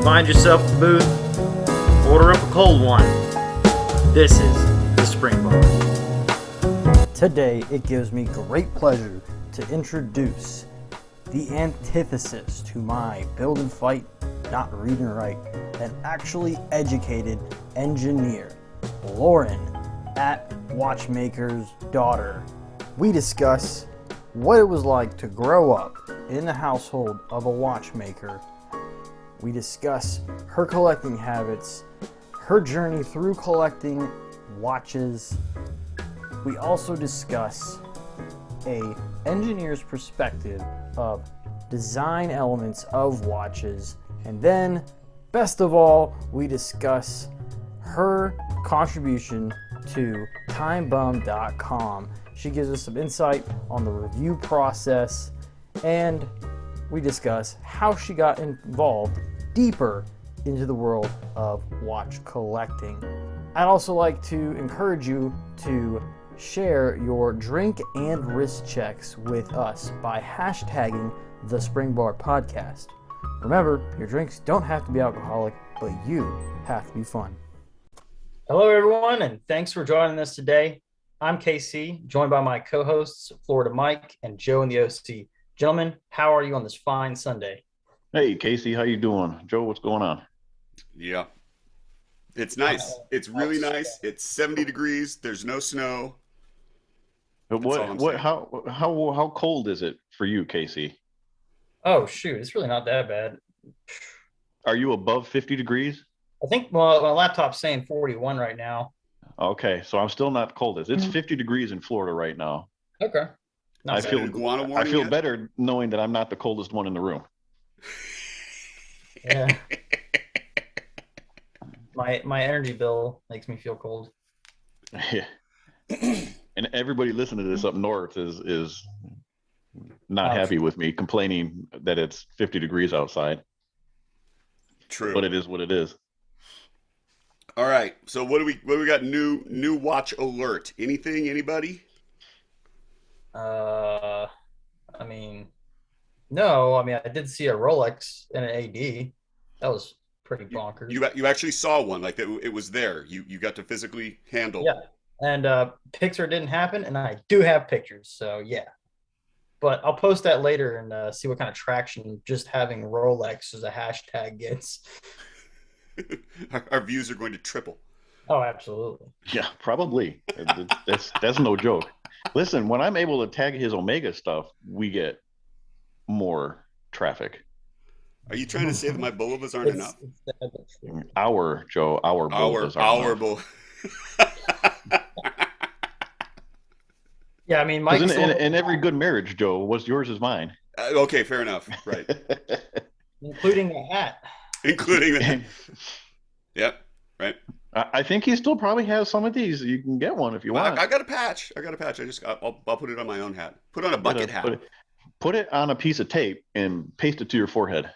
Find yourself a booth, order up a cold one. This is the Spring Bar. Today, it gives me great pleasure to introduce the antithesis to my build and fight, not read and write, an actually educated engineer, Lauren at Watchmaker's Daughter. We discuss what it was like to grow up in the household of a watchmaker. We discuss her collecting habits, her journey through collecting watches. We also discuss a engineer's perspective of design elements of watches. And then, best of all, we discuss her contribution to TimeBum.com. She gives us some insight on the review process, and we discuss how she got involved deeper into the world of watch collecting. I'd also like to encourage you to share your drink and wrist checks with us by hashtagging the Spring Bar Podcast. Remember, your drinks don't have to be alcoholic, but you have to be fun. Hello, everyone, and thanks for joining us today. I'm KC, joined by my co-hosts, Florida Mike and Joe in the OC. Gentlemen, how are you on this fine Sunday? Hey, Casey, how you doing? Joe, what's going on? Yeah, it's nice. It's really nice. It's 70 degrees. There's no snow. But how cold is it for you, Casey? Oh, shoot, it's really not that bad. Are you above 50 degrees? I think my laptop's saying 41 right now. Okay, so I'm still not coldest. It's 50 degrees in Florida right now. Okay. I feel better knowing that I'm not the coldest one in the room. Yeah. My energy bill makes me feel cold. Yeah. And everybody listening to this up north is not happy with me, complaining that it's 50 degrees outside. True. But it is what it is. All right. So what do we got new watch alert? Anything? Anybody? I I did see a Rolex and an AD. That was pretty bonkers. You actually saw one, like it was there. You got to physically handle. Yeah. And Pixar didn't happen, and I do have pictures, so yeah. But I'll post that later and see what kind of traction just having Rolex as a hashtag gets. Our views are going to triple. Oh, absolutely. Yeah, probably. That's no joke. Listen, when I'm able to tag his Omega stuff, we get more traffic. Are you trying to say that my bolovas aren't enough? Our bolovas are enough. Yeah, I mean, Mike. In every good marriage, Joe, what's yours is mine. Okay, fair enough. Right. Including the hat. Including that. Yep. Right. I think he still probably has some of these. You can get one if you want. I got a patch. I'll put it on my own hat. Put on a bucket hat. Put it on a piece of tape and paste it to your forehead.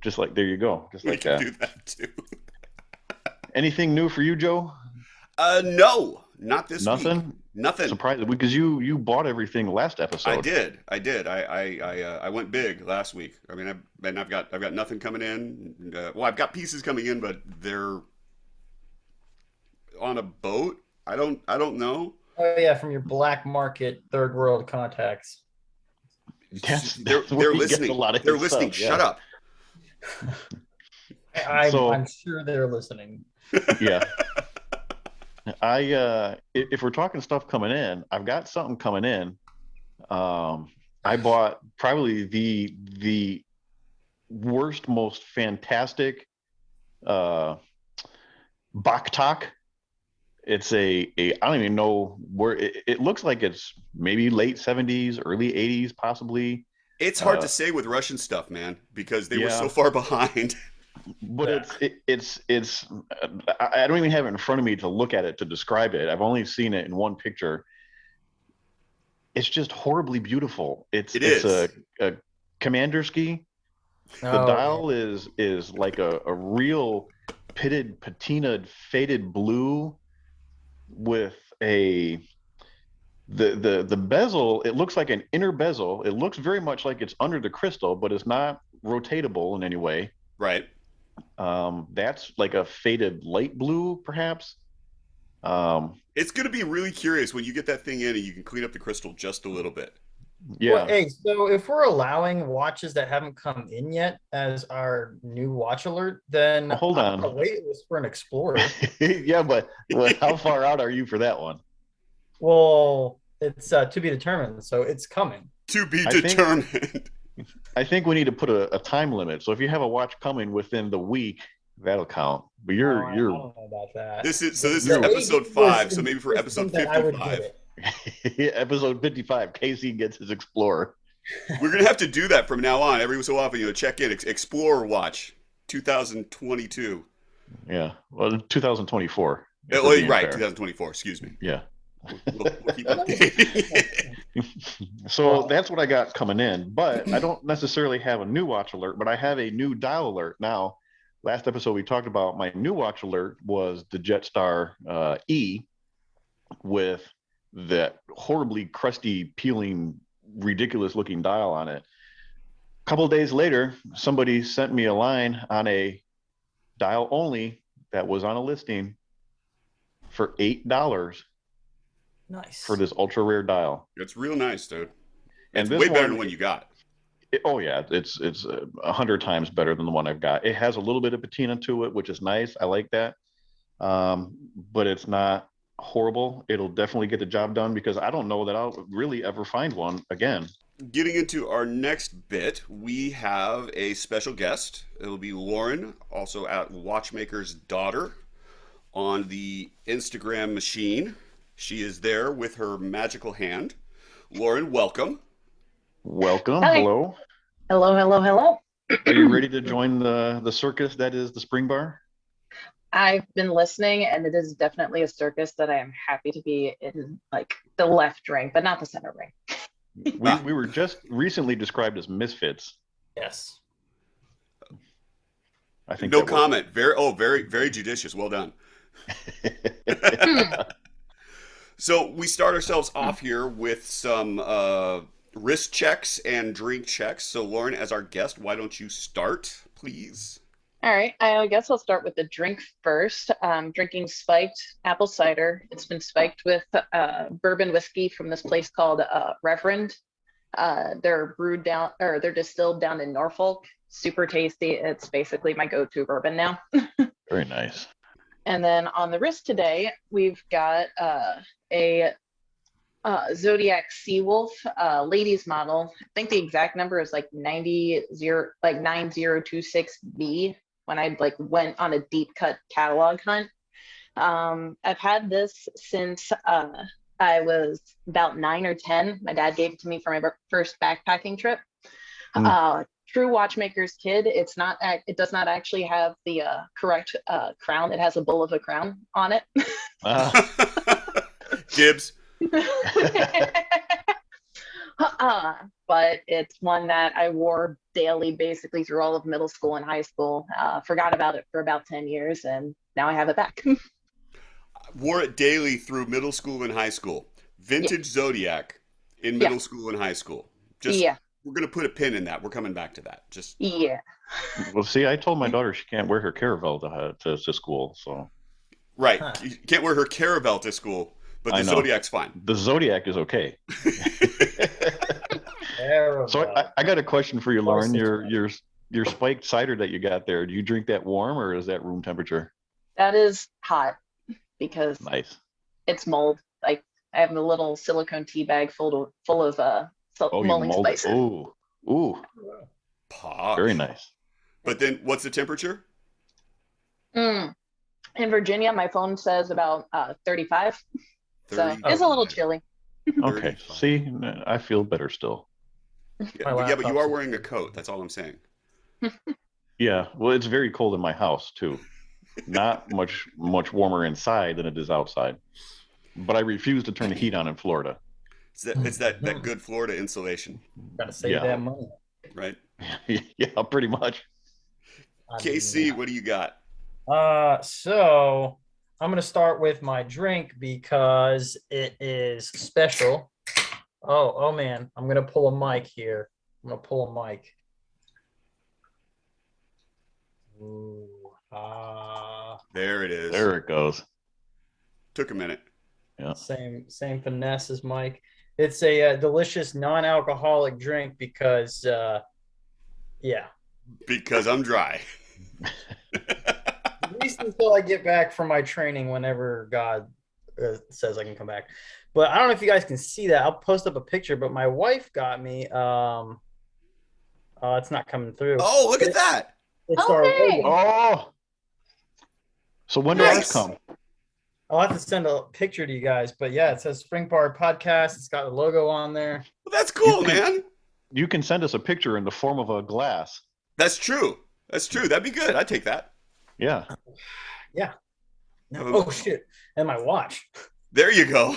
Just like, there you go. Just like that. We can do that too. Anything new for you, Joe? No, not this week. Nothing. Surprising, because you bought everything last episode. I did. I went big last week. I mean, I've got nothing coming in. I've got pieces coming in, but they're on a boat. I don't know. Oh yeah, from your black market third world contacts. They're listening. They're listening. Shut up. I'm sure they're listening. Yeah. If we're talking stuff coming in, I've got something coming in. I bought probably the worst, most fantastic Baktak. It's I don't even know where it looks like. It's maybe late 70s, early 80s, possibly. It's hard to say with Russian stuff, man, because they were so far behind. But it's I don't even have it in front of me to look at it to describe it. I've only seen it in one picture. It's just horribly beautiful. It's a Commandersky. The dial is like a real pitted, patinaed, faded blue with the bezel. It looks like an inner bezel. It looks very much like it's under the crystal, but it's not rotatable in any way. Right. That's like a faded light blue, perhaps. It's going to be really curious when you get that thing in and you can clean up the crystal just a little bit. Well, Yeah. hey, so if we're allowing watches that haven't come in yet as our new watch alert, then Oh, hold I'm gonna on. wait list for an Explorer. Yeah, but how far out are you for that one? Well, it's to be determined, so it's coming. To be I think determined. I think we need to put a time limit. So if you have a watch coming within the week, that'll count. But I you're don't know about that. This is The episode agent was 5, so maybe for episode insistent that I would get 55. it. episode 55. Casey gets his Explorer. We're gonna have to do that from now on. Every so often, check in. Explorer Watch, 2022. Yeah. Well, 2024. if Oh, we're being right, fair. 2024. Excuse me. Yeah. We'll keep updating. So that's what I got coming in, but I don't necessarily have a new watch alert, but I have a new dial alert now. Last episode we talked about my new watch alert was the Jetstar E with that horribly crusty, peeling, ridiculous looking dial on it. A couple of days later, somebody sent me a line on a dial only that was on a listing for $8 Nice. for this ultra rare dial. It's real nice, dude. And It's this way better one- than what you got. Oh yeah, it's 100 times better than the one I've got. It has a little bit of patina to it, which is nice. I like that, but it's not horrible. It'll definitely get the job done because I don't know that I'll really ever find one again. Getting into our next bit, we have a special guest. It'll be Lauren, also at Watchmaker's Daughter, on the Instagram machine. She is there with her magical hand. Lauren, welcome. Welcome. Hi. Hello. Hello, hello, hello. Are you ready to join the circus that is the Spring Bar? I've been listening, and it is definitely a circus that I am happy to be in, like the left ring, but not the center ring. We were just recently described as misfits. Yes. I think No that was- comment. Very, very judicious. Well done. So we start ourselves off here with some wrist checks and drink checks. So Lauren, as our guest, why don't you start, please? All right, I guess I'll start with the drink first. Drinking spiked apple cider. It's been spiked with bourbon whiskey from this place called Reverend. They're they're distilled down in Norfolk. Super tasty. It's basically my go-to bourbon now. Very nice. And then on the wrist today, we've got a Zodiac Seawolf ladies model. I think the exact number is like 9026B when I went on a deep cut catalog hunt. I've had this since I was about 9 or 10. My dad gave it to me for my first backpacking trip. True watchmaker's kid. It does not actually have the correct crown. It has a bull of a crown on it. Gibbs. But it's one that I wore daily basically through all of middle school and high school. Forgot about it for about 10 years, and now I have it back. Wore it daily through middle school and high school. Vintage Zodiac in middle school and high school. We're going to put a pin in that. We're coming back to that. Well, see, I told my daughter she can't wear her Caravel to school, so. Right. Huh. You can't wear her Caravel to school, but I the know. Zodiac's fine. The Zodiac is okay. Terrible. So I got a question for you, Lauren. Close Your spiked cider that you got there, do you drink that warm or is that room temperature? That is hot because Nice. it's mulled. Like I have a little silicone tea bag full of Oh, you mulling mold it. spices. Ooh, Posh. very nice. But then what's the temperature? In Virginia, my phone says about 35, so 30. it's a little chilly. Okay, 35. see, I feel better still. Yeah, but you are wearing a coat. That's all I'm saying. Yeah, well, it's very cold in my house too. Not much warmer inside than it is outside. But I refuse to turn the heat on in Florida. It's that good Florida insulation, Gotta save Yeah. that money. right? Yeah, pretty much. KC, what do you got? So I'm gonna start with my drink because it is special. Oh man, I'm gonna pull a mic here. I'm gonna pull a mic. Ooh, There it is. There it goes. Took a minute. Yeah. same finesse as Mike. It's a, delicious non-alcoholic drink because, yeah, Because I'm dry. at least until I get back from my training, whenever God says I can come back. But I don't know if you guys can see that. I'll post up a picture. But my wife got me. It's not coming through. Oh, look at that. It's Oh, our dang. logo. Oh. So when do ours Nice. come? I'll have to send a picture to you guys. But yeah, it says Spring Bar Podcast. It's got the logo on there. Well, that's cool, You can- man. You can send us a picture in the form of a glass. That's true. That's true. That'd be good. I'd take that. Yeah. No, oh shit! And my watch. There you go.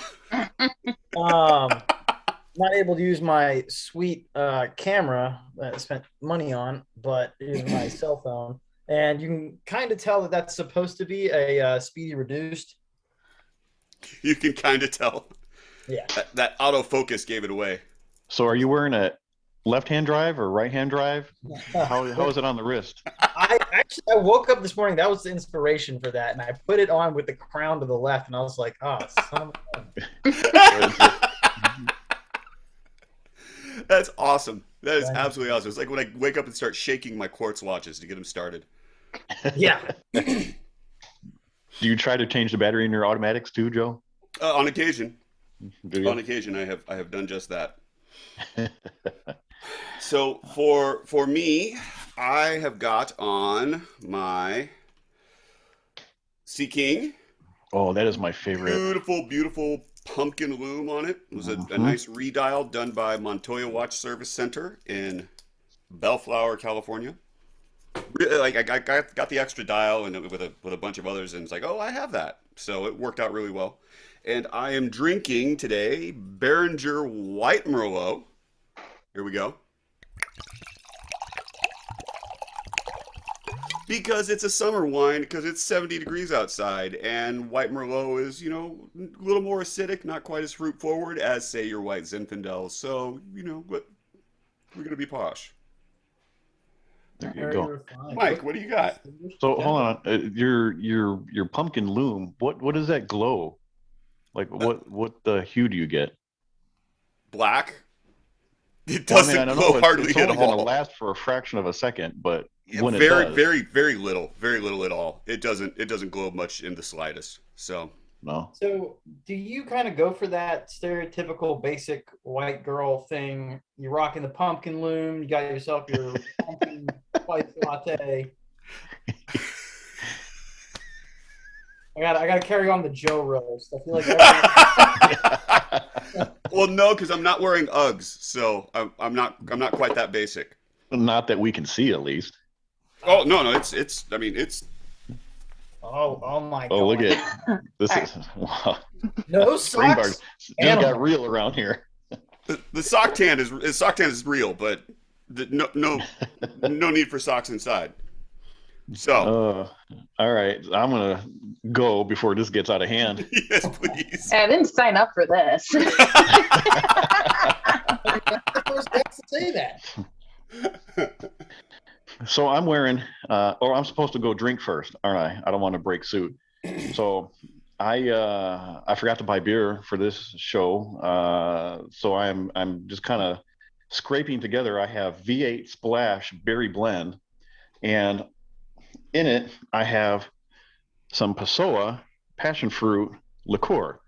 Not able to use my sweet camera that I spent money on, but using my cell phone. And you can kind of tell that that's supposed to be a speedy reduced. You can kind of tell. Yeah. That autofocus gave it away. So are you wearing a left-hand drive or right-hand drive? How is it on the wrist? I woke up this morning. That was the inspiration for that, and I put it on with the crown to the left, and I was like, "Oh, son of a..." That's awesome. That is absolutely awesome. It's like when I wake up and start shaking my quartz watches to get them started. Yeah. Do you try to change the battery in your automatics too, Joe? On occasion. Do you? On occasion, I have done just that. So for me, I have got on my Sea King. Oh, that is my favorite. Beautiful pumpkin loom on it. It was a nice redial done by Montoya Watch Service Center in Bellflower, California. Really, like I got the extra dial and with a bunch of others, and it's like, oh, I have that. So it worked out really well. And I am drinking today Beringer White Merlot. Here we go. Because it's a summer wine, because it's 70 degrees outside, and White Merlot is, a little more acidic, not quite as fruit forward as, say, your White Zinfandel. So, but we're going to be posh. There you go. Mike, what do you got? So hold on, your pumpkin loom. What does that glow? Like what the hue do you get? Black. It Well, doesn't I don't glow know. hardly It's at only going to all. last for a fraction of a second, but Yeah, when it very, does, very little at all. It doesn't glow much in the slightest. So no. So, do you kind of go for that stereotypical basic white girl thing? You're rocking the pumpkin loom. You got yourself your pumpkin spice latte. I got to carry on the Joe roast. I feel like well, no, because I'm not wearing Uggs, so I'm not quite that basic. Not that we can see, at least. Oh no, it's. I mean, it's. oh my god! Oh, look at this is wow. No Spring bar socks. just got real around here. The sock tan is real, but no need for socks inside. So all right, I'm gonna go before this gets out of hand. yes, please. I didn't sign up for this. I'm the first guy to say that. So I'm wearing, or I'm supposed to go drink first, aren't I? I don't want to break suit. So I forgot to buy beer for this show. So I'm just kind of scraping together. I have V8 Splash Berry Blend, and in it I have some Passoa passion fruit liqueur,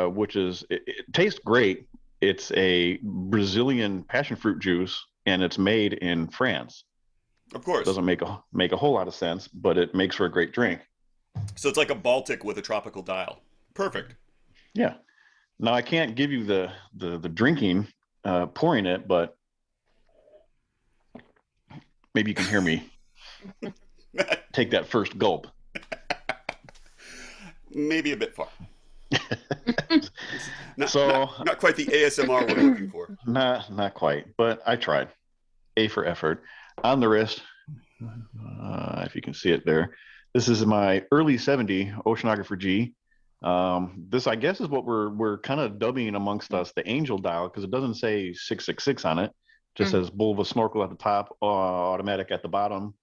which it tastes great. It's a Brazilian passion fruit juice, and it's made in France. Of course. Doesn't make a whole lot of sense, but it makes for a great drink. So it's like a Baltic with a tropical dial. Perfect. Yeah. Now I can't give you the drinking pouring it, but maybe you can hear me take that first gulp. Maybe a bit far. not quite the ASMR we're looking for. Not quite, but I tried. A for effort. On the wrist, if you can see it there, this is my early 70 Oceanographer G. This, I guess, is what we're kind of dubbing amongst us the angel dial, because it doesn't say 666 on it. It just says Bulva Snorkel at the top, automatic at the bottom.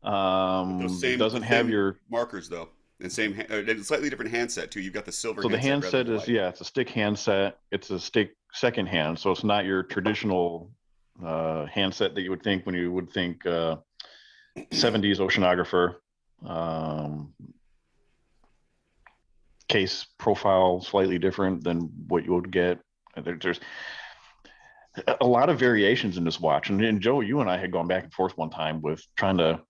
Doesn't have your markers though, and slightly different handset too. You've got the silver. So the handset is it's a stick handset. It's a stick second hand, so it's not your traditional handset that you would think when you would think 70s oceanographer. Case profile slightly different than what you would get. There's a lot of variations in this watch, and Joe, you and I had gone back and forth one time with trying to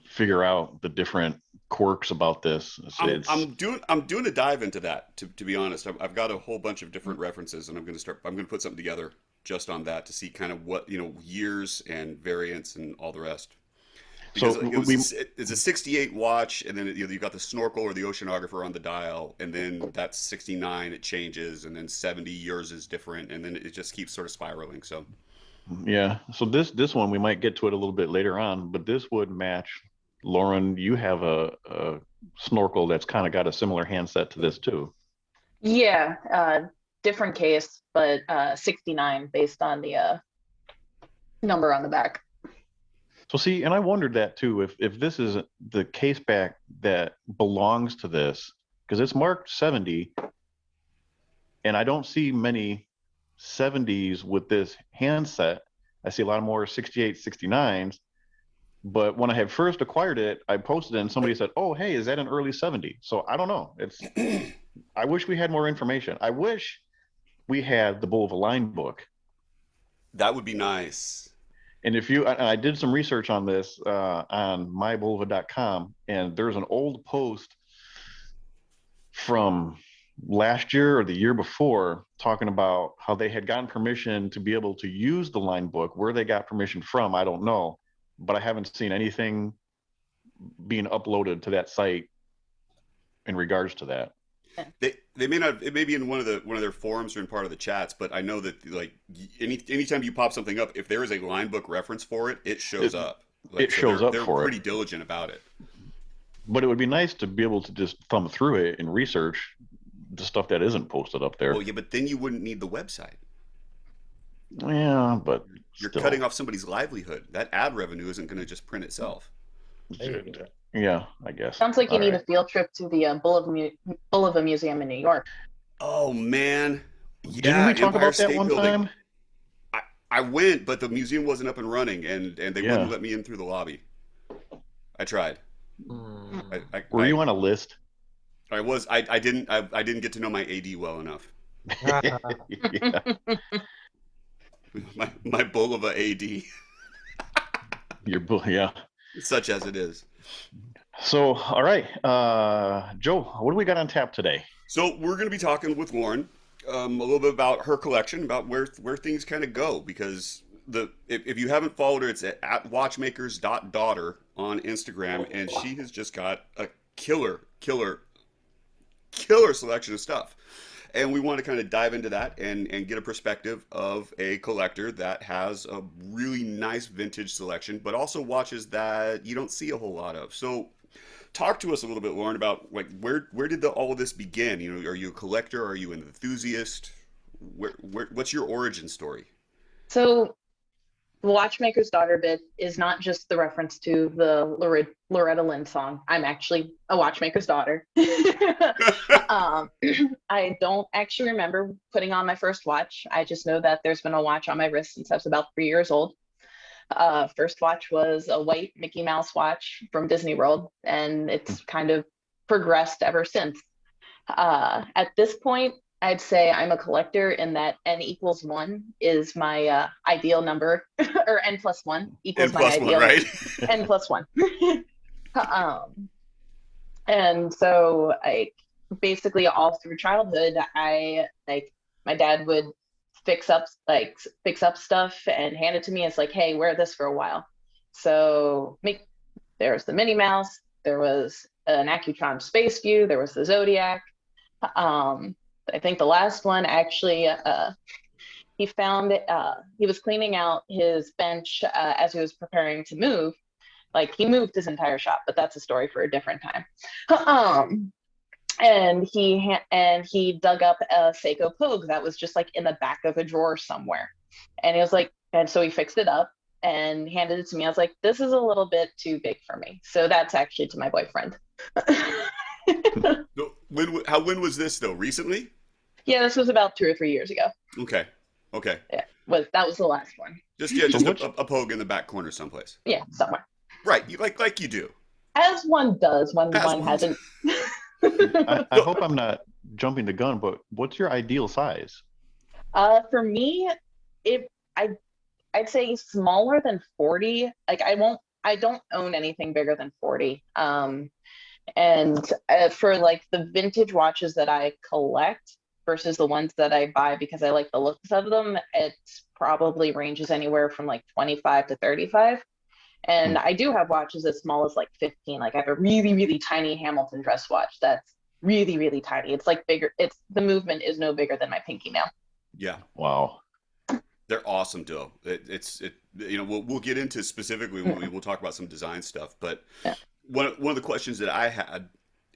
figure out the different quirks about this. I'm doing a dive into that. To be honest, I've got a whole bunch of different references, and I'm going to put something together just on that to see kind of what years and variants and all the rest. Because so it's a 68 watch, and then you've got the snorkel or the oceanographer on the dial, and then that's 69, it changes, and then 70, yours is different, and then it just keeps sort of spiraling. So yeah, so this one we might get to it a little bit later on, but this would match. Lauren, you have a snorkel that's kind of got a similar handset to this too. Yeah, different case, but 69 based on the number on the back. So see, and I wondered that too, if this is the case back that belongs to this, because it's marked 70, and I don't see many 70s with this handset. I see a lot more 68, 69s. But when I had first acquired it, I posted it and somebody said, "Oh, hey, is that an early 70?" So I don't know. I wish we had more information. I wish we had the Bulova line book. That would be nice. And I did some research on this on mybulova.com, and there's an old post from last year or the year before talking about how they had gotten permission to be able to use the line book. Where they got permission from, I don't know, but I haven't seen anything being uploaded to that site in regards to that. They may not. It may be in one of their forums or in part of the chats, but I know that like anytime you pop something up, if there is a line book reference for it, it shows up. It shows up for it. They're pretty diligent about it. But it would be nice to be able to just thumb through it and research the stuff that isn't posted up there. Well, yeah, but then you wouldn't need the website. Yeah, but you're cutting off somebody's livelihood. That ad revenue isn't going to just print itself. Yeah, I guess. Sounds like you need a field trip to the Bulova Museum in New York. Oh man, yeah. Didn't we talk about that one time? I went, but the museum wasn't up and running, and they wouldn't let me in through the lobby. I tried. Were you on a list? I was. I didn't get to know my AD well enough. my Bulova AD. Yeah. Such as it is. So, all right, Joe, what do we got on tap today? So we're going to be talking with Lauren a little bit about her collection, about where things kind of go, because if you haven't followed her, it's at watchmakers.daughter on Instagram, and she has just got a killer selection of stuff. And we want to kind of dive into that and get a perspective of a collector that has a really nice vintage selection, but also watches that you don't see a whole lot of. So talk to us a little bit, Lauren, about like where did all of this begin? Are you a collector? Are you an enthusiast? What's your origin story? So the Watchmaker's Daughter bit is not just the reference to the Loretta Lynn song. I'm actually a watchmaker's daughter. I don't actually remember putting on my first watch. I just know that there's been a watch on my wrist since I was about 3 years old. First watch was a white Mickey Mouse watch from Disney World, and it's kind of progressed ever since. At this point, I'd say I'm a collector in that n=1 is my ideal number, or n+1 equals my ideal. Right? n+1. And so basically all through childhood, my dad would fix up stuff and hand it to me. It's like, hey, wear this for a while. So there was the Minnie Mouse, there was an Accutron Space View, there was the Zodiac. I think the last one actually, he found he was cleaning out his bench as he was preparing to move. Like, he moved his entire shop, but that's a story for a different time. And he dug up a Seiko Pogue that was just like in the back of a drawer somewhere. And he was like, and so he fixed it up. and handed it to me. I was like, this is a little bit too big for me. So that's actually to my boyfriend. No, when was this though? Recently? Yeah, this was about 2 or 3 years ago. Okay. Okay. Yeah, that was the last one. Just a pogue in the back corner someplace. Yeah, somewhere. Right. Like you do. As one does when one hasn't. I hope I'm not jumping the gun, but what's your ideal size? For me, I'd say smaller than 40. Like I don't own anything bigger than 40. And for like the vintage watches that I collect versus the ones that I buy because I like the looks of them, it probably ranges anywhere from like 25 to 35. And I do have watches as small as like 15. Like I have a really, really tiny Hamilton dress watch that's really, really tiny. It's like bigger. The movement is no bigger than my pinky nail. Yeah. Wow. They're awesome, though. We'll get into specifically when we'll talk about some design stuff. But one of the questions that I had,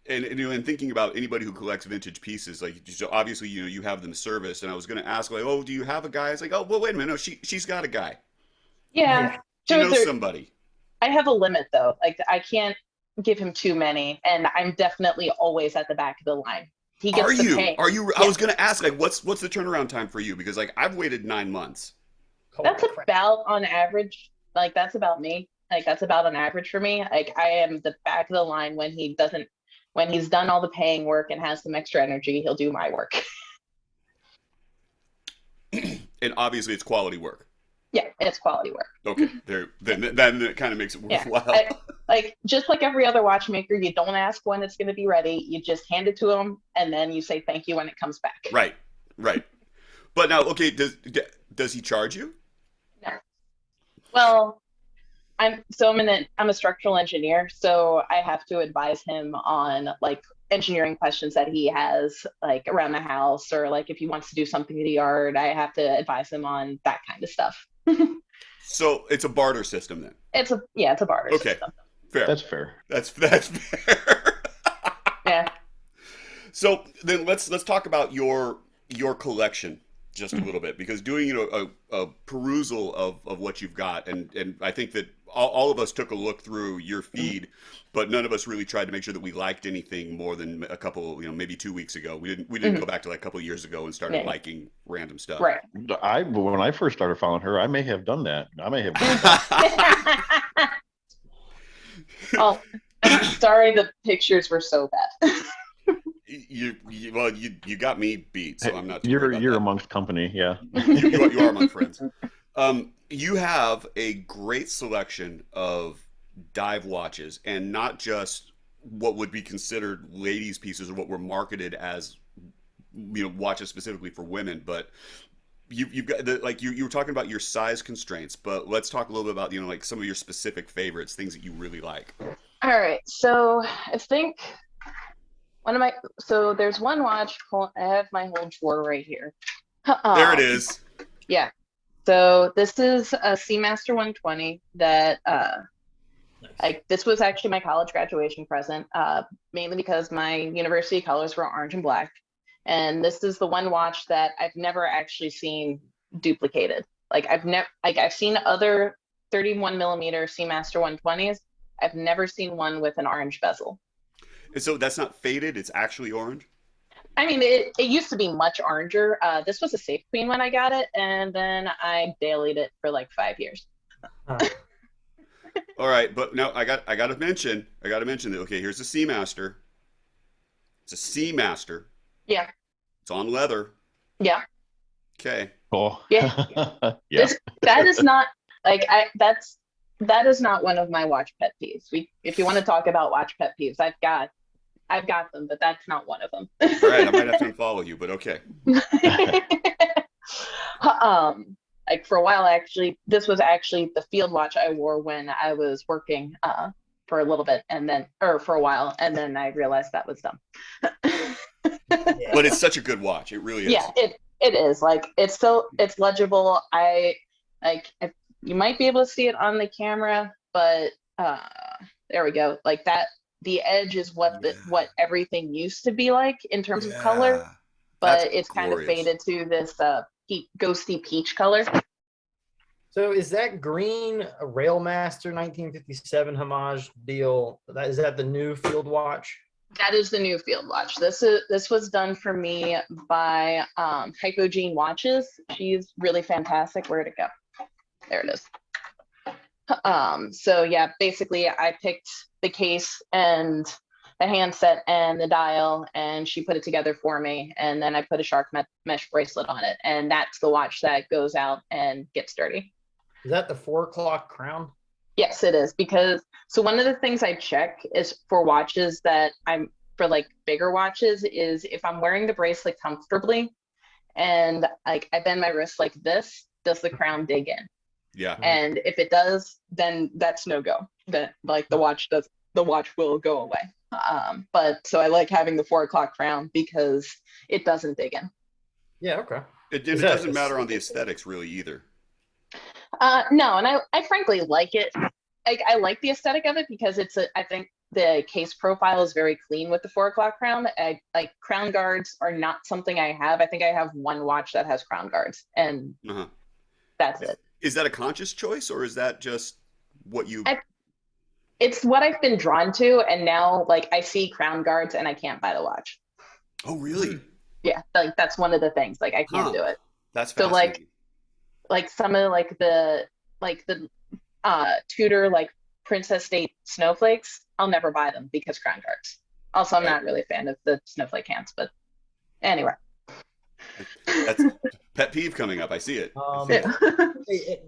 and in thinking about anybody who collects vintage pieces, like so obviously you have them serviced, and I was going to ask like, oh, do you have a guy? It's like, oh, well, wait a minute, no, she's got a guy. Yeah. She knows somebody. I have a limit though. Like I can't give him too many, and I'm definitely always at the back of the line. He gets to pay. Are you? Yeah. I was going to ask, like, what's the turnaround time for you? Because like I've waited 9 months. That's about on average. Like that's about me. Like that's about an average for me. Like I am the back of the line when he's done all the paying work and has some extra energy, he'll do my work. And obviously, it's quality work. Yeah, it's quality work. Okay, then it kind of makes it worthwhile. Yeah. Like just like every other watchmaker, you don't ask when it's going to be ready. You just hand it to him, and then you say thank you when it comes back. Right. But now, okay, does he charge you? No. Well, I'm a structural engineer, so I have to advise him on like engineering questions that he has like around the house, or like if he wants to do something in the yard, I have to advise him on that kind of stuff. So it's a barter system then. It's a barter system. Fair. That's fair. That's fair. Yeah. So then let's talk about your collection just a little bit, because doing a perusal of what you've got, and I think that all of us took a look through your feed, but none of us really tried to make sure that we liked anything more than a couple, maybe 2 weeks ago. We didn't go back to like a couple of years ago and started liking random stuff. Right. When I first started following her, I may have done that. I may have done that. Oh, I'm sorry, the pictures were so bad. You got me beat, so I'm not. You're amongst company, yeah. you are among friends. You have a great selection of dive watches, and not just what would be considered ladies' pieces or what were marketed as watches specifically for women, but you've got you were talking about your size constraints, but let's talk a little bit about like some of your specific favorites, things that you really like. All right, so I think there's one watch. I have my whole drawer right here. There it is. Yeah. So this is a Seamaster 120 that this was actually my college graduation present, mainly because my university colors were orange and black. And this is the one watch that I've never actually seen duplicated. Like I've seen other 31 millimeter Seamaster 120s. I've never seen one with an orange bezel. And so that's not faded, it's actually orange? I mean, it used to be much oranger. This was a Safe Queen when I got it, and then I dailied it for like 5 years. All right, but no, I got to mention that. Okay, here's the Seamaster. It's a Seamaster. Yeah. It's on leather. Yeah. Okay. Oh. Yeah. Yeah. That is not like that is not one of my watch pet peeves. If you want to talk about watch pet peeves, I've got them, but that's not one of them. All right, I might have to unfollow you, but okay. Like for a while, actually, this was actually the field watch I wore when I was working for a little bit, for a while, and then I realized that was dumb. But it's such a good watch. It really is. Yeah, it is. Like it's legible. You might be able to see it on the camera, but there we go. Like that. The edge is what everything used to be like in terms of color, but it's kind of faded to this ghosty peach color. So is that green a Railmaster 1957 homage deal? Is that the new field watch? That is the new field watch. This was done for me by Hypogene Watches. She's really fantastic. Where'd it go? There it is. So yeah, basically I picked the case and the handset and the dial, and she put it together for me. And then I put a shark mesh bracelet on it, and that's the watch that goes out and gets dirty. Is that the 4 o'clock crown? Yes, it is. Because so one of the things I check is for watches that I'm for like bigger watches is if I'm wearing the bracelet comfortably and like I bend my wrist like this, does the crown dig in? Yeah. And if it does, then that's no go. That like the watch will go away. But so I like having the 4 o'clock crown because it doesn't dig in. Yeah, okay. It doesn't matter on the aesthetics really either. No, and I frankly like it. I like the aesthetic of it because I think the case profile is very clean with the 4 o'clock crown. Like crown guards are not something I have. I think I have one watch that has crown guards, and that's it. Is that a conscious choice, or is that just what you? It's what I've been drawn to, and now like I see crown guards and I can't buy the watch. Oh, really? Yeah, like that's one of the things. Like I can't do it. That's fascinating. So like some of the Tudor like Princess State snowflakes, I'll never buy them because crown guards. Also, I'm not really a fan of the snowflake hands, but anyway. That's pet peeve coming up. I see it.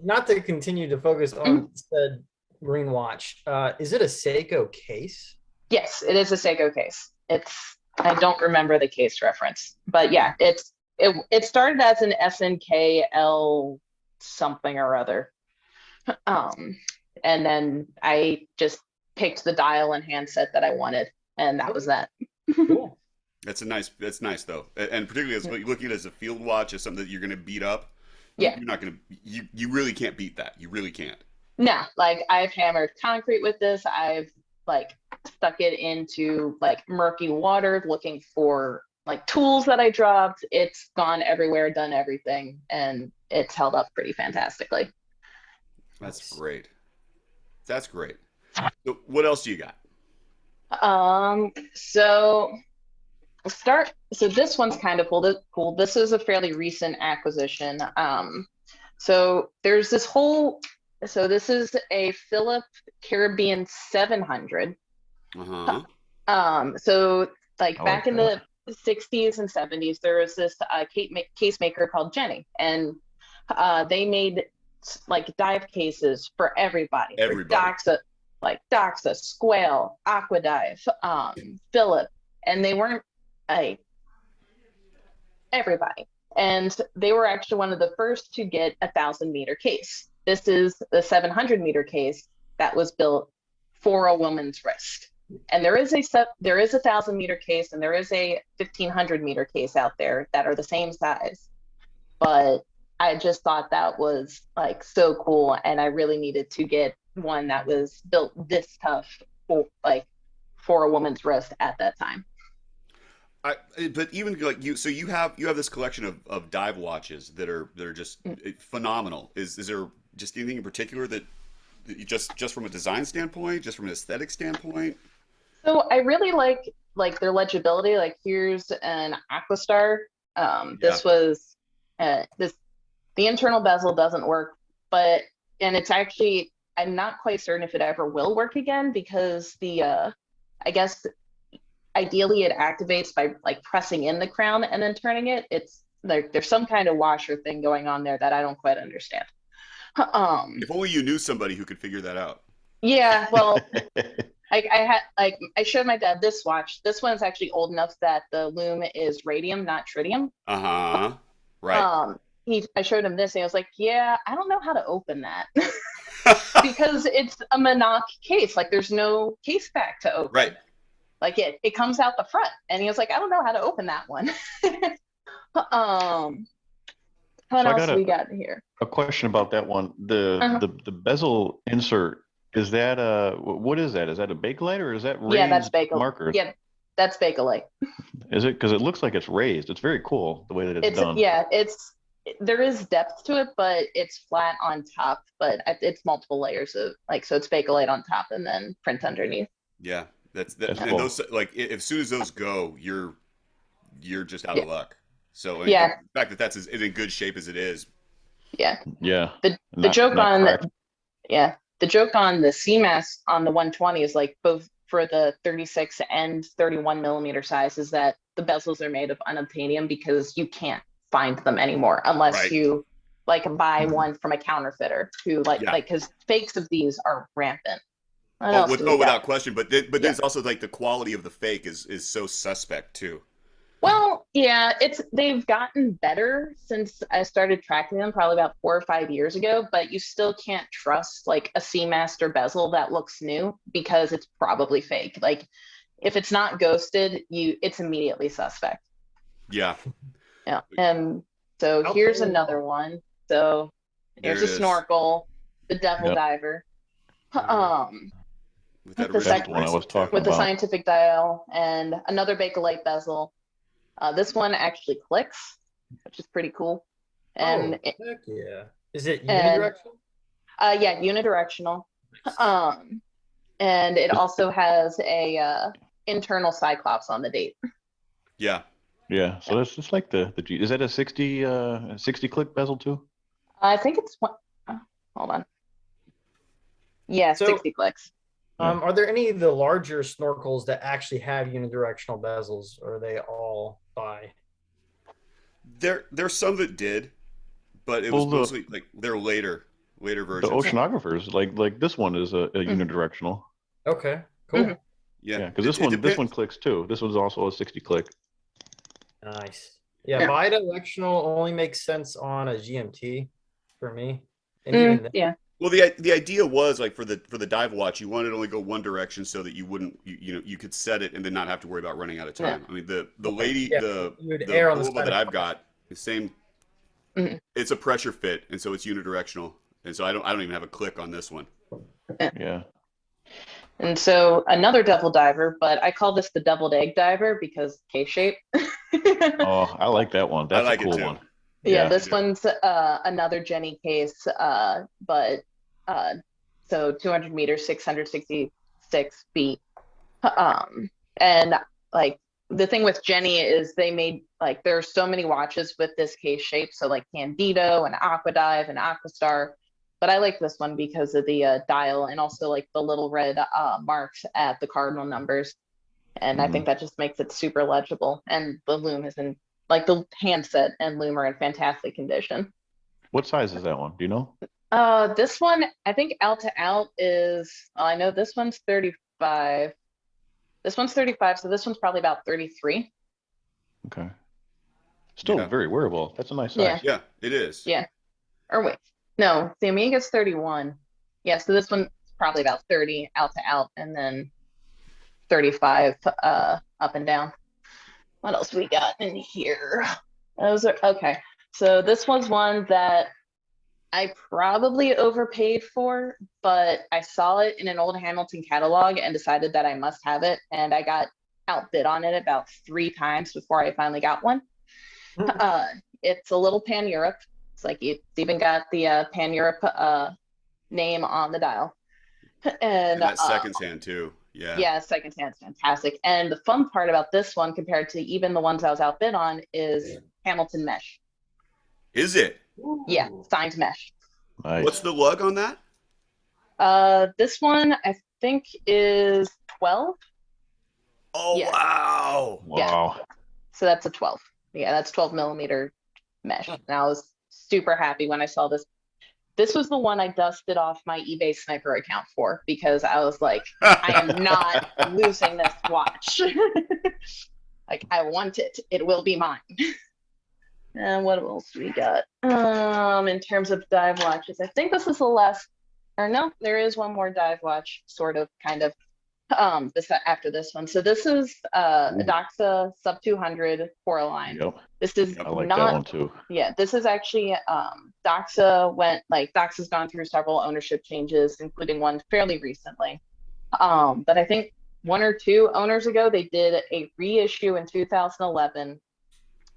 Not to continue to focus on said green watch. Is it a Seiko case? Yes, it is a Seiko case. I don't remember the case reference, but yeah, it started as an SNKL something or other. And then I just picked the dial and handset that I wanted, and that was that. Cool. That's nice though, and particularly as looking at it as a field watch as something that you're going to beat up. Yeah, you're not going to. You really can't beat that. You really can't. No, like I've hammered concrete with this. I've like stuck it into like murky water looking for like tools that I dropped. It's gone everywhere, done everything, and it's held up pretty fantastically. That's great. That's great. So what else do you got? So this one's kind of cool. This is a fairly recent acquisition. So there's this this is a Philip Caribbean 700. So like back in the 60s and 70s, there was this case maker called Jenny, and they made like dive cases for everybody. For Doxa, Squale, Aquadive, Philip, and they weren't everybody. And they were actually one of the first to get 1,000-meter case. This is the 700-meter case that was built for a woman's wrist. And there is a 1,000-meter case and there is a 1,500-meter case out there that are the same size. But I just thought that was like so cool, and I really needed to get one that was built this tough for a woman's wrist at that time. But even like you have this collection of dive watches that are just phenomenal. Is there just anything in particular that you just from a design standpoint, just from an aesthetic standpoint? So I really like their legibility. Like here's an Aquastar. This was the internal bezel doesn't work, and it's actually, I'm not quite certain if it ever will work again because I guess ideally it activates by like pressing in the crown and then turning it. It's there's some kind of washer thing going on there that I don't quite understand. If only you knew somebody who could figure that out. Yeah, well, I showed my dad this watch. This one's actually old enough that the lume is radium, not tritium. Right. I showed him this and I was like, yeah, I don't know how to open that. Because it's a Monarch case. Like there's no case back to open. Right. Like it comes out the front. And he was like, I don't know how to open that one. What else we got here? A question about that one. The bezel insert, is that what is that? Is that a Bakelite or is that raised that's Bakelite markers? Yeah, that's Bakelite. Is it? Because it looks like it's raised. It's very cool the way that it's done. Yeah, there is depth to it, but it's flat on top, but it's multiple layers of like, so it's Bakelite on top and then print underneath. Yeah, that's That's and cool. those like as soon as those go, you're just out of luck. So I mean, Yeah. the fact that that's as in good shape as it is. Yeah. Yeah. The joke not on cracked. the joke on the CMAS on the 120 is like both for the 36 and 31 millimeter size is that the bezels are made of unobtainium because you can't find them anymore unless Right. you like buy one from a counterfeiter who Yeah. because fakes of these are rampant. What else do we got? Without question. But Yeah. there's also like the quality of the fake is so suspect too. Well, yeah, they've gotten better since I started tracking them probably about 4 or 5 years ago, but you still can't trust like a Seamaster bezel that looks new because it's probably fake. Like if it's not ghosted, it's immediately suspect. Yeah. Yeah. And so here's another one. So There here's it a is. snorkel, the Devil Yep. Diver. With that the original second one I was bracelet, too. talking With the about. scientific dial and another Bakelite bezel. This one actually clicks, which is pretty cool. And heck yeah. Is it and- unidirectional? Yeah, unidirectional. And it also has a internal Cyclops on the date. Yeah. Yeah. So that's just like the G. Is that a 60 click bezel too? I think it's one. Hold on. Yeah, So- 60 clicks. Are there any of the larger snorkels that actually have unidirectional bezels, or are they all bi? There's some that did, but it was mostly like they're later The versions. oceanographers, like this one is a unidirectional. Okay, cool. Mhm. Yeah. Because this one clicks too. This one's also a 60 click. Nice. Yeah, Yeah. bidirectional only makes sense on a GMT for me. And Mm, even then, yeah. Well, the idea was like for the dive watch, you wanted to only go one direction so that you wouldn't you could set it and then not have to worry about running out of time. I mean the lady Yeah, the you would err on the Bulova side that of I've got the same. Mhm. It's a pressure fit, and so it's unidirectional, and so I don't even have a click on this one. Yeah. And so another Devil Diver, but I call this the Deviled Egg Diver because K shape. Oh, I like that one. That's I like a it cool too. one. Yeah, Yeah. this one's another Jenny case, but so 200 meters, 666 feet. And like the thing with Jenny is they made like there are so many watches with this case shape, so like Candido and Aquadive and Aquastar. But I like this one because of the dial and also like the little red marks at the cardinal numbers. And I think that just makes it super legible. And the loom is in like the handset and loom are in fantastic condition. What size is that one? Do you know? This one, I think out to out is, I know this one's 35. This one's 35, so this one's probably about 33. Okay. Still Yeah. very wearable. That's a nice size. Yeah. Yeah, it is. Yeah. Or wait, no, the Amiga's 31. Yeah, so this one's probably about 30 out to out, and then 35 up and down. What else we got in here? Those are okay. So this was one that I probably overpaid for, but I saw it in an old Hamilton catalog and decided that I must have it. And I got outbid on it about 3 times before I finally got one. It's a little Pan Europe. It's like it's even got the Pan Europe name on the dial. And that second hand too. Yeah. Yeah, second hand's fantastic. And the fun part about this one compared to even the ones I was outbid on is Hamilton mesh. Is it? Yeah, signed mesh. Nice. What's the lug on that? This one I think is 12. Oh Yeah. wow. Wow. So that's a 12. Yeah, that's 12 millimeter mesh. And I was super happy when I saw this. This was the one I dusted off my eBay sniper account for because I was like, I am not losing this watch. Like, I want it. It will be mine. And what else we got? In terms of dive watches, I think this is the last, or no, there is one more dive watch, sort of, kind of, after this one. So this is a Doxa Sub 200 Coraline. Yep. This is I like not, that one too. yeah, this is actually Doxa's gone through several ownership changes, including one fairly recently. But I think 1 or 2 owners ago, they did a reissue in 2011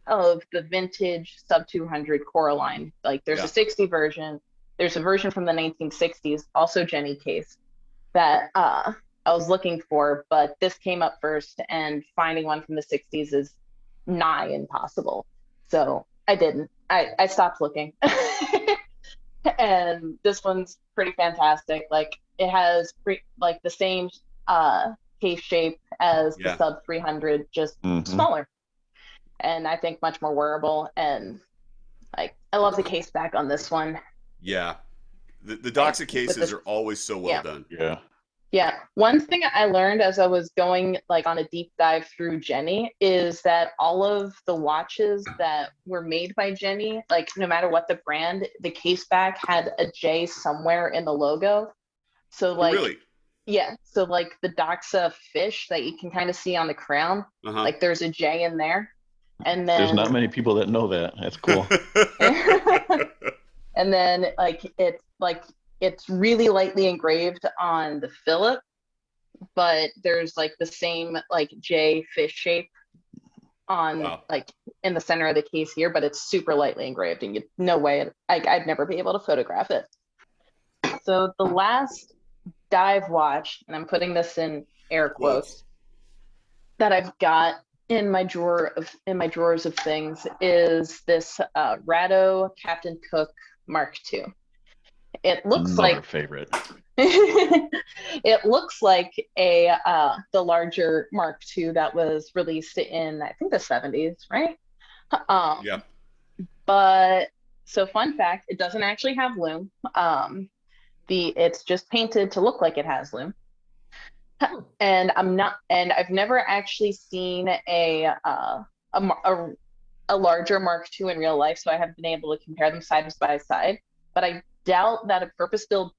of the vintage sub 200 Coraline. Like there's a 60 version, there's a version from the 1960s, also Jenny case, that I was looking for, but this came up first, and finding one from the 60s is nigh impossible. So I didn't. I stopped looking. And this one's pretty fantastic. Like it has like the same case shape as the sub 300, just smaller, and I think much more wearable. And like I love the case back on this one. Yeah, the Doxa cases are always so well done. Yeah. One thing I learned as I was going like on a deep dive through Jenny is that all of the watches that were made by Jenny, like no matter what the brand, the case back had a J somewhere in the logo. So like, really? Yeah. So like the Doxa fish that you can kind of see on the crown, like there's a J in there. And then there's not many people that know that. That's cool. And then it's really lightly engraved on the Phillip, but there's like the same like J fish shape on like in the center of the case here, but it's super lightly engraved, and no way I'd never be able to photograph it. So the last dive watch, and I'm putting this in air quotes, that I've got in my drawers of things is this Rado Captain Cook Mark II. It looks like favorite. It looks like the larger Mark II that was released in I think the 70s, right? Yeah. But so fun fact, it doesn't actually have lume. It's just painted to look like it has lume. And I've never actually seen a larger Mark II in real life, so I haven't been able to compare them side by side. But I doubt that a purpose-built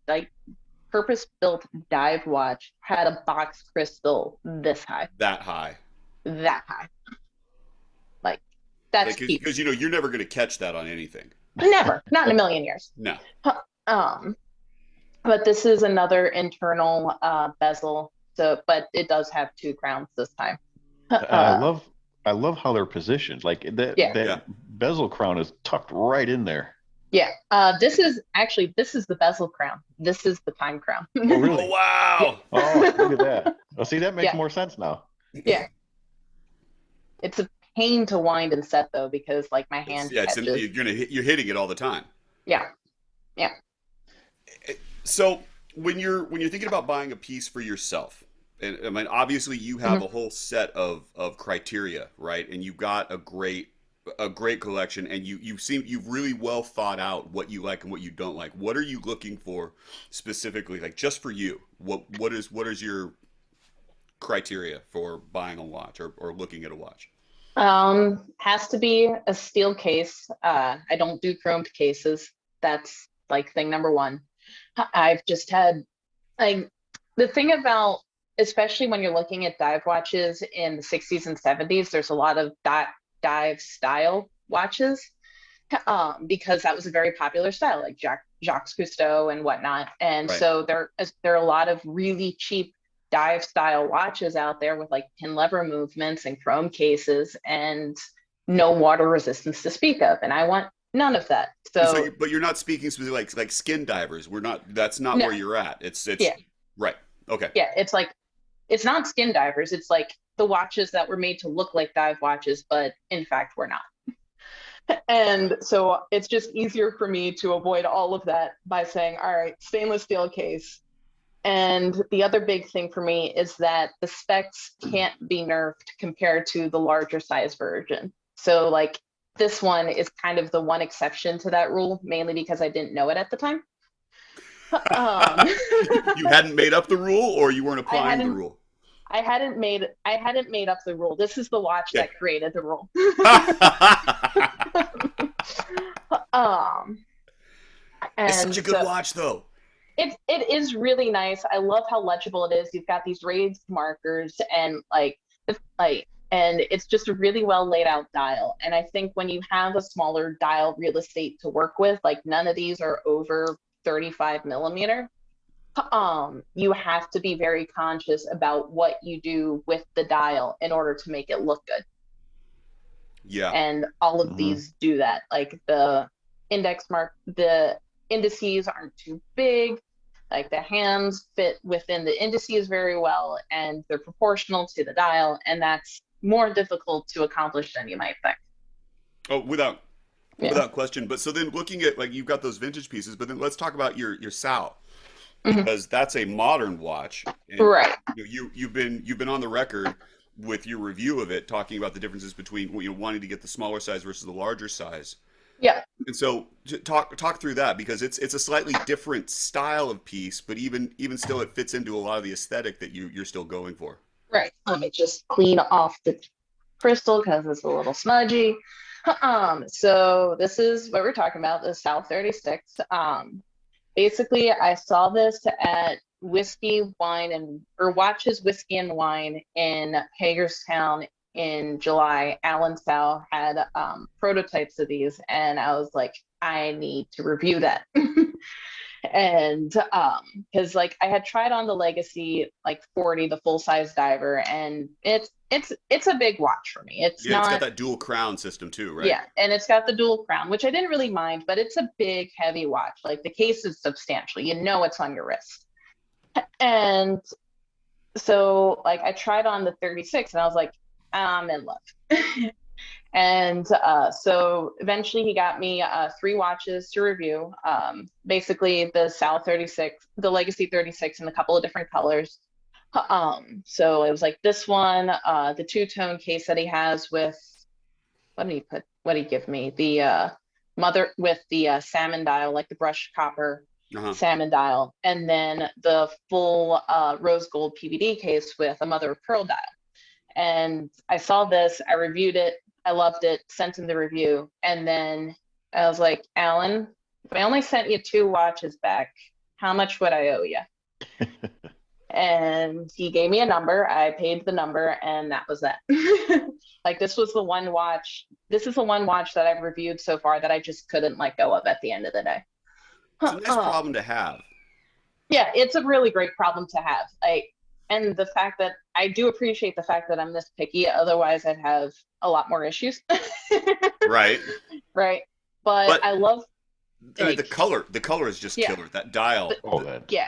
dive watch had a box crystal this high. That high. Like that's because you're never going to catch that on anything. Never, not in a million years. No. But this is another internal bezel. So, but it does have two crowns this time. I love how they're positioned. Like that bezel crown is tucked right in there. Yeah. This is the bezel crown. This is the time crown. Oh, really? Oh, wow. Yeah. Oh, look at that. Oh, see, that makes more sense now. Yeah. It's a pain to wind and set though, because like my hand catches. You're hitting it all the time. Yeah. Yeah. So when you're thinking about buying a piece for yourself, and I mean, obviously you have a whole set of criteria, right? And you've got a great collection, and you've really well thought out what you like and what you don't like. What are you looking for specifically, like just for you? What is your criteria for buying a watch or looking at a watch? Has to be a steel case. I don't do chromed cases. That's like thing number one. I've just had like the thing about, especially when you're looking at dive watches in the 60s and 70s, there's a lot of dive style watches because that was a very popular style, like Jacques Cousteau and whatnot. And so there are a lot of really cheap dive style watches out there with like pin lever movements and chrome cases and no water resistance to speak of. And I want none of that. So but you're not speaking specifically like skin divers. That's not where you're at. It's right. Okay. Yeah. It's like, it's not skin divers. It's like the watches that were made to look like dive watches, but in fact were not. And so it's just easier for me to avoid all of that by saying, all right, stainless steel case. And the other big thing for me is that the specs can't be nerfed compared to the larger size version. So like this one is kind of the one exception to that rule, mainly because I didn't know it at the time. You hadn't made up the rule, or you weren't applying the rule? I hadn't made up the rule. This is the watch that created the rule. It's such a good watch, though. It is really nice. I love how legible it is. You've got these raised markers and and it's just a really well laid out dial. And I think when you have a smaller dial real estate to work with, like none of these are over 35 millimeter. You have to be very conscious about what you do with the dial in order to make it look good. Yeah. And all of these do that. Like the indices aren't too big. Like the hands fit within the indices very well, and they're proportional to the dial, and that's more difficult to accomplish than you might think. Oh, without question. But so then looking at like you've got those vintage pieces, but then let's talk about your Sal, because that's a modern watch. And Right. you've been on the record with your review of it talking about the differences between wanting to get the smaller size versus the larger size. Yeah. And so talk through that, because it's a slightly different style of piece, but even still it fits into a lot of the aesthetic that you're still going for. Right. Let me just clean off the crystal because it's a little smudgy. So this is what we're talking about, the Sal 36. Basically, I saw this at Watches, Whiskey and Wine in Hagerstown in July. Alan Sal had prototypes of these, and I was like, I need to review that. And because like I had tried on the Legacy like 40, the full size diver, and it's a big watch for me. It's got that dual crown system too, right? Yeah, and it's got the dual crown, which I didn't really mind, but it's a big, heavy watch. Like the case is substantial. It's on your wrist. And so like I tried on the 36 and I was like, I'm in love. And so eventually he got me 3 watches to review. Basically the Sal 36, the Legacy 36 in a couple of different colors. So it was like this one, the 2-tone case that he has with, what did he give me? The mother with the salmon dial, like the brushed copper salmon dial, and then the full rose gold PVD case with a mother of pearl dial. And I saw this, I reviewed it, I loved it, sent him the review, and then I was like, Alan, if I only sent you 2 watches back, how much would I owe you? And he gave me a number, I paid the number, and that was that. Like this is the one watch that I've reviewed so far that I just couldn't let go of at the end of the day. It's a nice problem to have. Yeah, it's a really great problem to have. And the fact that I do appreciate the fact that I'm this picky, otherwise I'd have a lot more issues. Right. Right. But I love the color is just killer. That dial.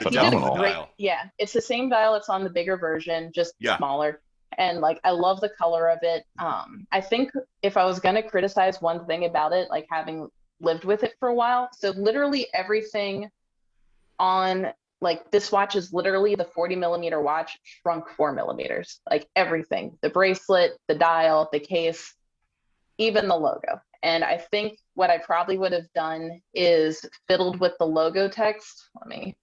Phenomenal. Dial. Yeah, it's the same dial. It's on the bigger version, just smaller. And like I love the color of it. I think if I was gonna criticize one thing about it, like having lived with it for a while, so literally everything on like this watch is literally the 40 millimeter watch shrunk 4 millimeters. Like everything, the bracelet, the dial, the case, even the logo. And I think what I probably would have done is fiddled with the logo text. Let me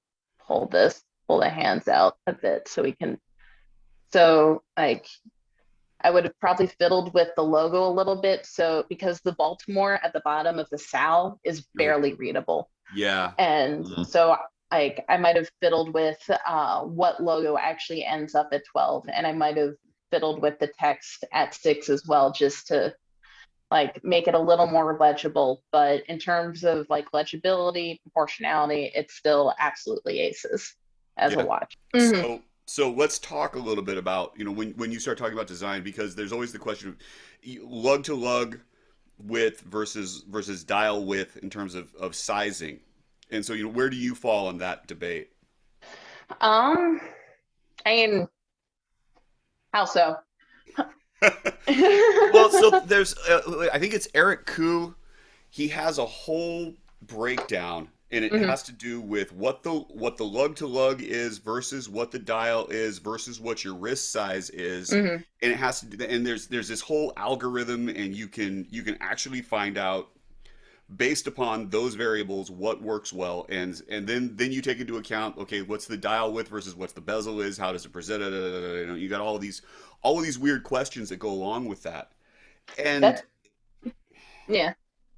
pull the hands out a bit so we can. So like I would have probably fiddled with the logo a little bit. So because the Baltimore at the bottom of the Sal is barely readable. Yeah. And so like I might have fiddled with what logo actually ends up at 12, and I might have fiddled with the text at 6 as well, just to like make it a little more legible. But in terms of like legibility, proportionality, it's still absolutely aces as a watch. So let's talk a little bit about, when you start talking about design, because there's always the question of lug to lug width versus dial width in terms of sizing. And so, where do you fall on that debate? I mean, how so? Well, so there's, I think it's Eric Koo. He has a whole breakdown, and it has to do with what the lug to lug is versus what the dial is versus what your wrist size is, and it has to do. And there's this whole algorithm, and you can actually find out based upon those variables what works well, and then you take into account, okay, what's the dial width versus what's the bezel is, how does it present it, you got all of these weird questions that go along with that. And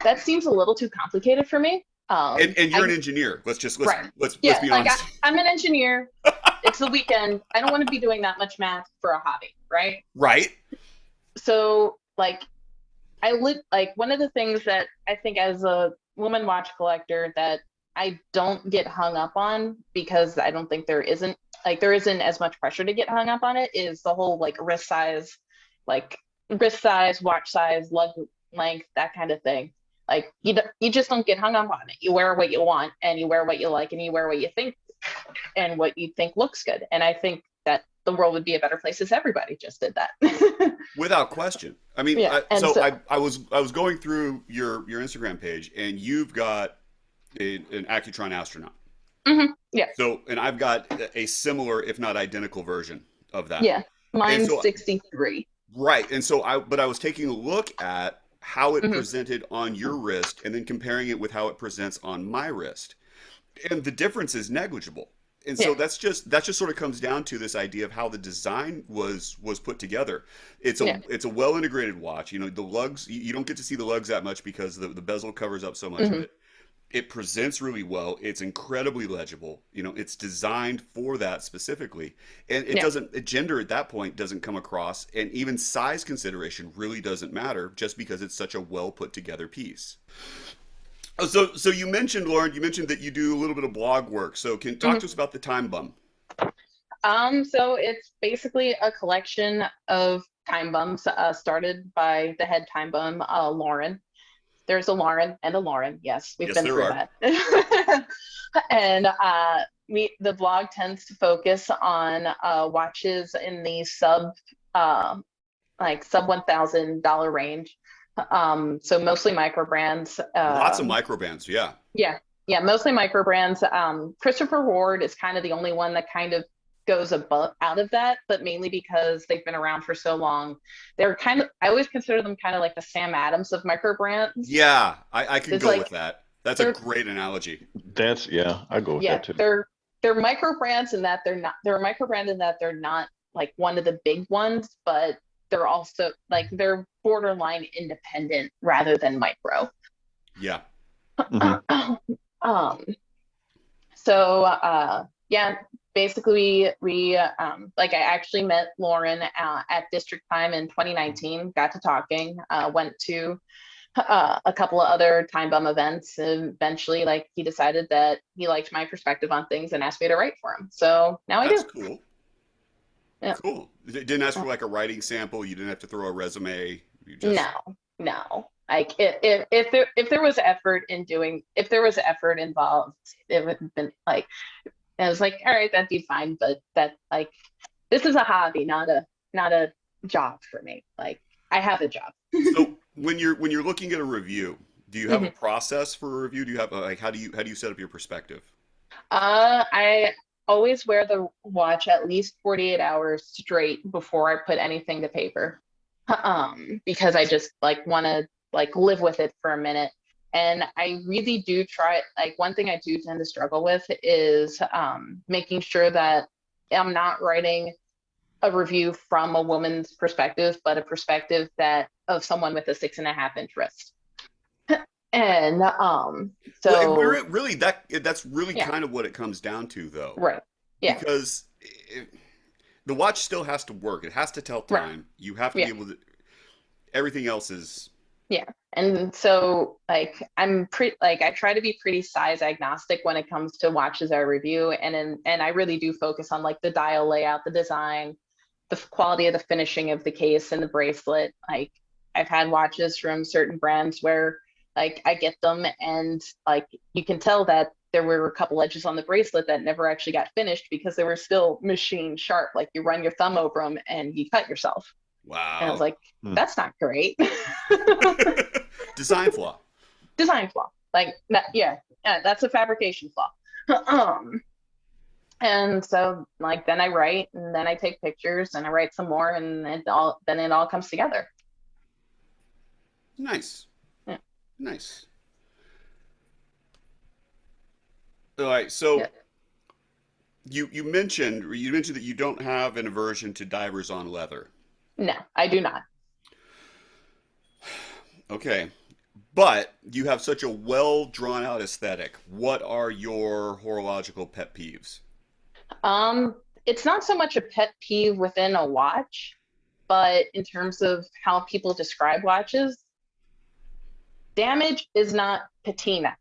that seems a little too complicated for me. And you're an engineer. Let's be honest. I'm an engineer. It's the weekend. I don't want to be doing that much math for a hobby, right? Right. So like one of the things that I think as a woman watch collector that I don't get hung up on, because I don't think there isn't as much pressure to get hung up on it, is the whole like wrist size, like wrist size, watch size, lug length, that kind of thing. Like you just don't get hung up on it. You wear what you want, and you wear what you like, and you wear what you think and what you think looks good. And I think that the world would be a better place if everybody just did that. Without question. I mean, Yeah, I was going through your Instagram page, and you've got an Accutron astronaut. Yeah. So, and I've got a similar, if not identical, version of that. Yeah. Mine's so, 63. Right. And so I was taking a look at how it presented on your wrist, and then comparing it with how it presents on my wrist. And the difference is negligible. And so that just sort of comes down to this idea of how the design was put together. It's a well integrated watch. You know, the lugs, you don't get to see the lugs that much because the bezel covers up so much of it. It presents really well. It's incredibly legible. You know, it's designed for that specifically. And it doesn't, gender at that point doesn't come across, and even size consideration really doesn't matter, just because it's such a well put together piece. So you mentioned, Lauren, that you do a little bit of blog work. So can you talk to us about the Time Bum? So it's basically a collection of time bums started by the head time bum, Lauren. There's a Lauren and a Lauren. Yes, we've been through that. And the blog tends to focus on watches in the sub $1,000 range. So mostly micro brands. Lots of micro brands, yeah. Yeah, mostly micro brands. Christopher Ward is kind of the only one that kind of goes out of that, but mainly because they've been around for so long. They're kind of, I always consider them kind of like the Sam Adams of micro brands. Yeah, I can go with that. That's a great analogy. I go with that too. They're micro brands in that they're a micro brand in that they're not like one of the big ones, but they're also like they're borderline independent rather than micro. Yeah. Basically we like I actually met Lauren at District Time in 2019, got to talking, went to a couple of other Time Bum events, and eventually like he decided that he liked my perspective on things and asked me to write for him. So now That's I do. Cool. Yeah. Cool. Didn't ask for like a writing sample. You didn't have to throw a resume. You just... No. Like if there was effort involved, it would have been like, I was like, all right, that'd be fine. But that like, this is a hobby, not a job for me. Like I have a job. So when you're looking at a review, do you have a process for a review? Do you have like how do you set up your perspective? I always wear the watch at least 48 hours straight before I put anything to paper. Because I just like want to like live with it for a minute. And I really do try, like one thing I do tend to struggle with is making sure that I'm not writing a review from a woman's perspective, but a perspective of someone with a 6.5-inch wrist. And so really that's really kind of what it comes down to, though. Right. Yeah. Because the watch still has to work. It has to tell time. Right. You have to be able to. Everything else is. Yeah. And so like I try to be pretty size agnostic when it comes to watches I review, and I really do focus on like the dial layout, the design, the quality of the finishing of the case and the bracelet. Like I've had watches from certain brands where like I get them and like you can tell that there were a couple edges on the bracelet that never actually got finished because they were still machine sharp. Like you run your thumb over them and you cut yourself. Wow. And I was like, that's not great. Design flaw. Like that, that's a fabrication flaw. And so like then I write and then I take pictures and I write some more and it all comes together. Nice. Yeah. Nice. All right, so you mentioned that you don't have an aversion to divers on leather. No, I do not. Okay. But you have such a well drawn out aesthetic. What are your horological pet peeves? It's not so much a pet peeve within a watch, but in terms of how people describe watches, damage is not patina.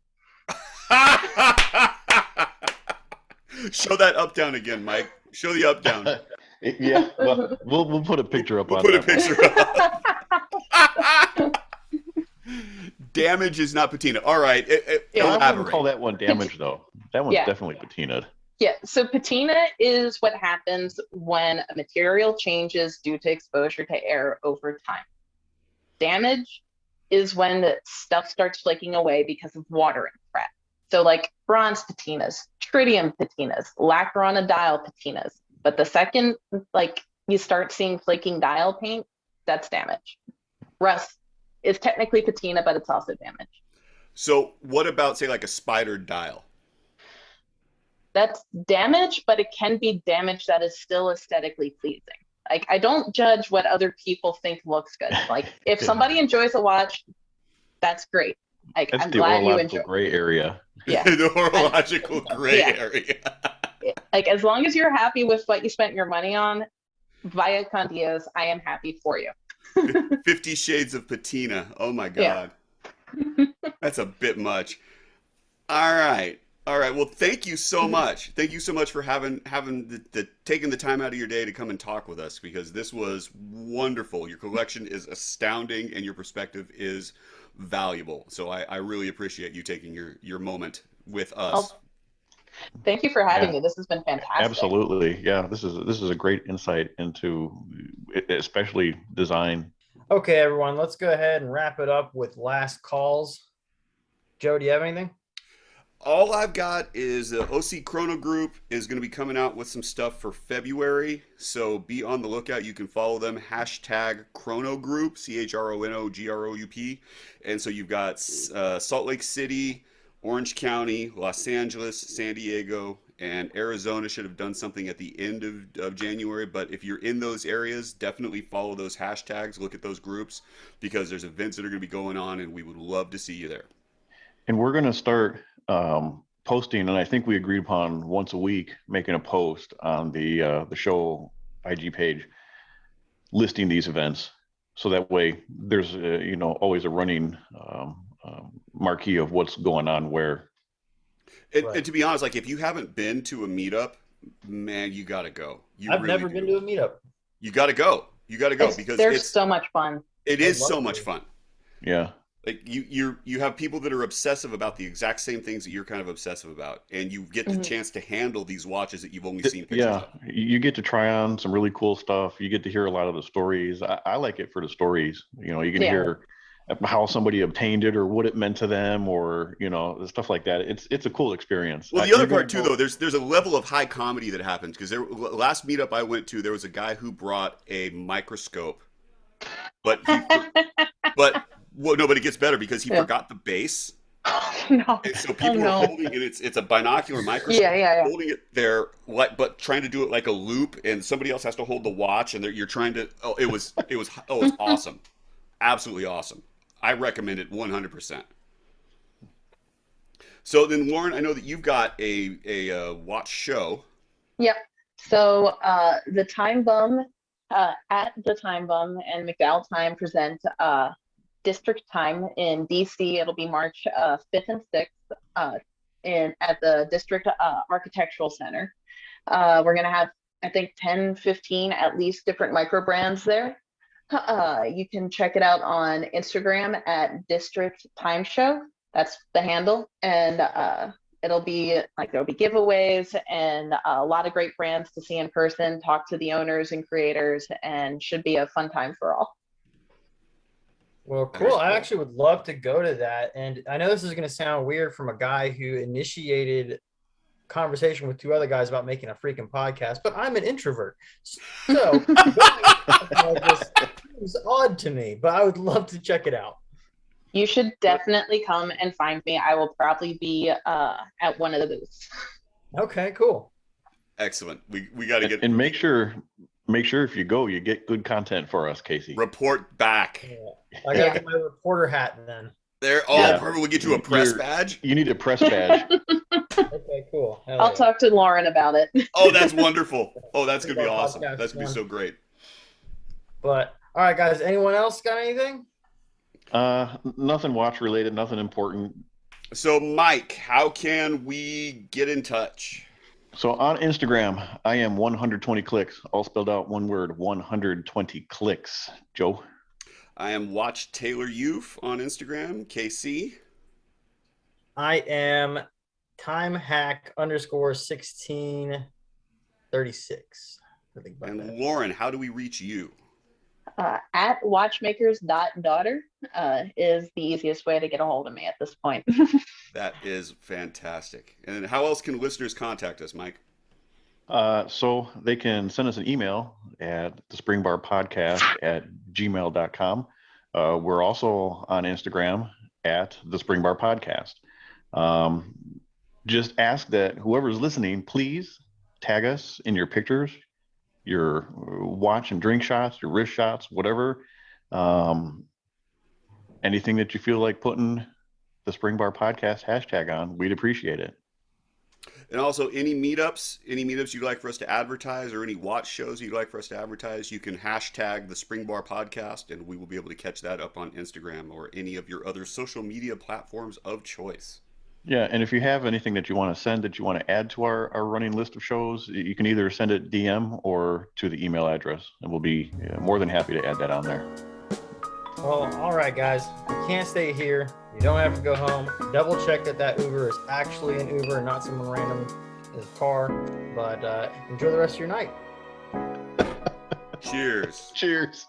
Show that up down again, Mike. Show the up down. Yeah, well, we'll put a picture up. We'll put a picture up. Damage is not patina. All right. I wouldn't call that one damage, though. That one's definitely patinaed. Yeah, so patina is what happens when a material changes due to exposure to air over time. Damage is when the stuff starts flaking away because of water and fret. So like bronze patinas, tritium patinas, lacqueronadiol patinas. But the second like you start seeing flaking dial paint, that's damage. Rust is technically patina, but it's also damage. So what about, say, like a spider dial? That's damage, but it can be damage that is still aesthetically pleasing. Like, I don't judge what other people think looks good. Like, if somebody enjoys a watch, that's great. Like, That's I'm the glad you horological enjoy. gray area. Yeah. The horological gray area. Like, as long as you're happy with what you spent your money on, via Condios, I am happy for you. 50 Shades of Patina. Oh my God. Yeah. That's a bit much. All right. Well, thank you so much. Thank you so much for having taking the time out of your day to come and talk with us, because this was wonderful. Your collection is astounding and your perspective is valuable. So I really appreciate you taking your moment with us. Thank you for having me. This has been fantastic. Absolutely. Yeah, this is a great insight into especially design. Okay, everyone, let's go ahead and wrap it up with last calls. Joe, do you have anything? All I've got is the OC Chrono Group is going to be coming out with some stuff for February. So be on the lookout. You can follow them. Hashtag Chrono Group, CHRONOGROUP. And so you've got Salt Lake City, Orange County, Los Angeles, San Diego, and Arizona should have done something at the end of January. But if you're in those areas, definitely follow those hashtags. Look at those groups, because there's events that are going to be going on, and we would love to see you there. And we're going to start posting, and I think we agreed upon once a week making a post on the show IG page listing these events, so that way there's always a running marquee of what's going on where. And to be honest, like, if you haven't been to a meetup, man, you got to go. I've never been to a meetup. You got to go. Because they're so much fun. It is so much fun. Yeah. Like you have people that are obsessive about the exact same things that you're kind of obsessive about, and you get the chance to handle these watches that you've only seen pictures of. You get to try on some really cool stuff. You get to hear a lot of the stories. I like it for the stories. You can hear how somebody obtained it or what it meant to them, or stuff like that. It's a cool experience. Well, the other part too, though, there's a level of high comedy that happens, because last meetup I went to, there was a guy who brought a microscope, but it gets better, because he forgot the base. Oh, no. And so people are holding it. It's a binocular microscope. Yeah. Holding it there, but trying to do it like a loop, and somebody else has to hold the watch, and you're trying to. It was awesome, absolutely awesome. I recommend it 100%. So then, Lauren, I know that you've got a watch show. Yep. So the Time Bum at the Time Bum and McDowell Time present District Time in DC. It'll be March 5th and 6th at the District Architectural Center. We're going to have, I think, 10, 15 at least different micro brands there. You can check it out on Instagram at District Time Show. That's the handle. And it'll be like, there'll be giveaways and a lot of great brands to see in person, talk to the owners and creators, and should be a fun time for all. Well, cool. I actually would love to go to that. And I know this is going to sound weird from a guy who initiated conversation with two other guys about making a freaking podcast, but I'm an introvert. So this is odd to me, but I would love to check it out. You should definitely come and find me. I will probably be at one of the booths. Okay, cool. Excellent. We got to get, and make sure if you go, you get good content for us, Casey. Report back. Yeah. I gotta get my reporter hat then. There. Oh, perfect. We'll get you a press badge. You need a press badge. Okay, cool. I'll talk to Lauren about it. Oh, that's wonderful. Oh, that's gonna be awesome. That's gonna be so great. But all right, guys. Anyone else got anything? Nothing watch related. Nothing important. So, Mike, how can we get in touch? So on Instagram, I am 120 clicks, all spelled out one word, 120 clicks. Joe? I am Watch Taylor Youth on Instagram. KC. I am timehack_1636. And Lauren, how do we reach you? At watchmakers.daughter is the easiest way to get a hold of me at this point. That is fantastic. And how else can listeners contact us, Mike? So they can send us an email at thespringbarpodcast@gmail.com. We're also on Instagram at the Springbar Podcast. Just ask that whoever's listening, please tag us in your pictures, your watch and drink shots, your wrist shots, whatever. Anything that you feel like putting the Springbar Podcast hashtag on, we'd appreciate it. And also, any meetups you'd like for us to advertise, or any watch shows you'd like for us to advertise, you can hashtag the Springbar Podcast, and we will be able to catch that up on Instagram or any of your other social media platforms of choice. Yeah, and if you have anything that you want to send, that you want to add to our running list of shows, you can either send it DM or to the email address, and we'll be more than happy to add that on there. Well, all right, guys. You can't stay here. You don't have to go home. Double check that Uber is actually an Uber and not someone random in his car. But enjoy the rest of your night. Cheers. Cheers.